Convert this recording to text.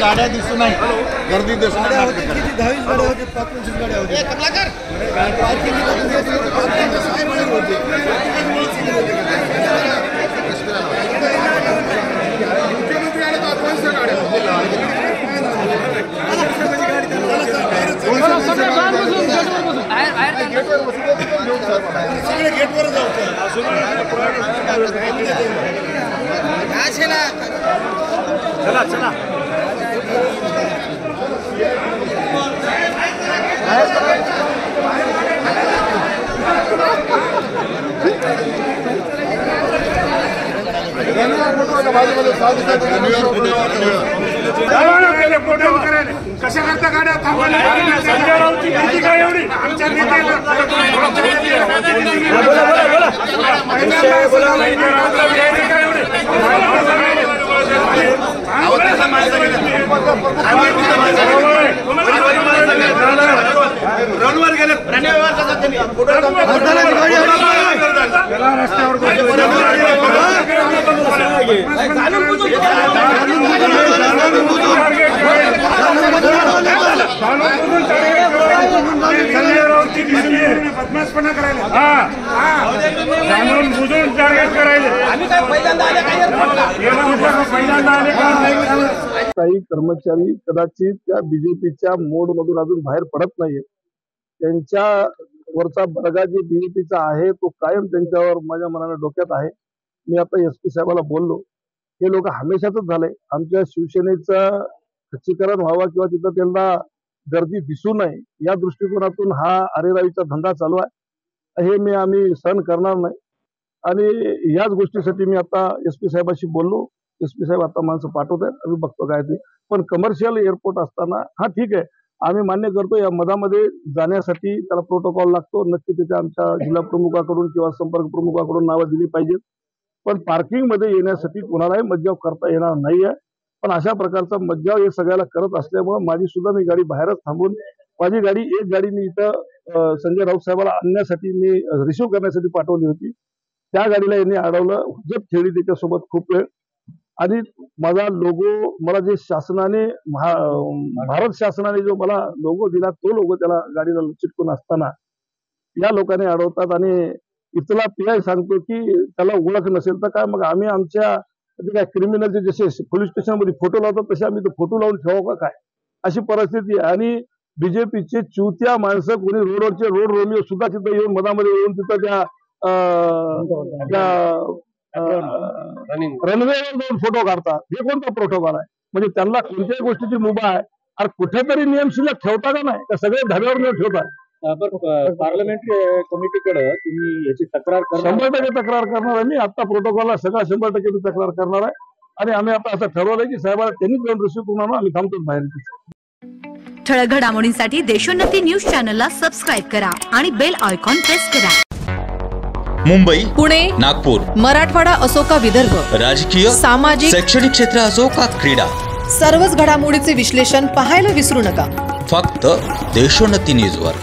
गाड्या दिसू नाही, गर्दी दिसू नाही. 10-20 गाड्या होत्या, 25 गाड्या होत्या. सगळे गेटवर जाऊ. चला चला कशा करता गाड्या थांबवल्या. संजय राऊतची भीती काय एवढी आमच्या नेत्याला रणवर गेले बदमाशपणा करायला जाणून बुजून टार्गेट करायला. काही कर्मचारी कदाचित त्या बीजेपीच्या मोड मधून अजून बाहेर पडत नाहीये. त्यांच्या वरचा बडगा जे बीजेपीचा आहे तो कायम त्यांच्यावर माझ्या मनाने डोक्यात आहे. मी आता SP साहेबाला बोललो, हे लोक हमेशाच झालंय. आमच्या शिवसेनेचं खच्चीकरण व्हावं किंवा तिथं त्यांना गर्दी दिसू नये या दृष्टिकोनातून हा अरेरावीचा धंदा चालू आहे. हे आम्ही सहन करणार नाही. आणि याच गोष्टीसाठी मी आता SP साहेबाशी बोललो. SP साहेब आता माणसं पाठवत आहेत, आम्ही बघतो काय ते. पण कमर्शियल एअरपोर्ट असताना हा ठीक आहे, आम्ही मान्य करतो या मधामध्ये जाण्यासाठी त्याला प्रोटोकॉल लागतो. नक्की त्याच्या आमच्या जिल्हा प्रमुखाकडून किंवा संपर्क प्रमुखाकडून नावं दिली पाहिजेत. पण पार्किंग मध्ये येण्यासाठी कोणालाही मज्जाव करता येणार नाहीये. पण अशा प्रकारचा मज्जाव हे सगळ्याला करत असल्यामुळे माझी सुद्धा मी गाडी बाहेरच थांबून माझी गाडी एक गाडी मी इथं संजय राऊत साहेबाला आणण्यासाठी मी रिसिव्ह करण्यासाठी पाठवली होती. त्या गाडीला यांनी अडवलं, हुज्जत खेळली त्याच्यासोबत खूप वेळ. आणि माझा लोगो मला जे शासनाने भारत शासनाने जो मला लोगो दिला तो लोगो त्याला गाडीला चिटकून असताना या लोकांनी अडवतात. आणि इथला PI सांगतो की त्याला ओळख नसेल तर काय मग आम्ही आमच्या काय क्रिमिनलचे जसे पोलीस स्टेशनमध्ये फोटो लावतात तसे आम्ही तो फोटो लावून ठेवावं का काय, अशी परिस्थिती. आणि बीजेपीचे चुत्या माणसं कोणी रोडवरचे रोड रोमिओ सुद्धा तिथं येऊन मधामध्ये येऊन तिथं त्या रनवेवर जाऊन फोटो काढतात. हे कोणता प्रोटोकॉल आहे? म्हणजे त्यांना कोणत्याही गोष्टीची मुभा आहे. अरे कुठेतरी नियम शिल्लक ठेवता का नाही, सगळे धाब्यावर न ठेवतात. पार्लमेंटरी कमिटीकडे तुम्ही याची तक्रार 100% तक्रार करणार आहे. मी आता प्रोटोकॉलला सगळा 100% तक्रार करणार आहे. आणि आम्ही आता असं ठरवलंय की साहेबाला त्यांनीच जाऊन रिसिव्ह करून आम्ही थांबतो बाहेर. ठळक घडामोडींसाठी देशोन्नती न्यूज चॅनलला सबस्क्राईब करा आणि बेल आयकॉन प्रेस करा. मुंबई, पुणे, नागपूर, मराठवाडा असो का विदर्भ, राजकीय, सामाजिक, शैक्षणिक क्षेत्र असो का क्रीडा, सर्वच घडामोडीचे विश्लेषण पाहायला विसरू नका. फक्त देशोन्नती न्यूजवर.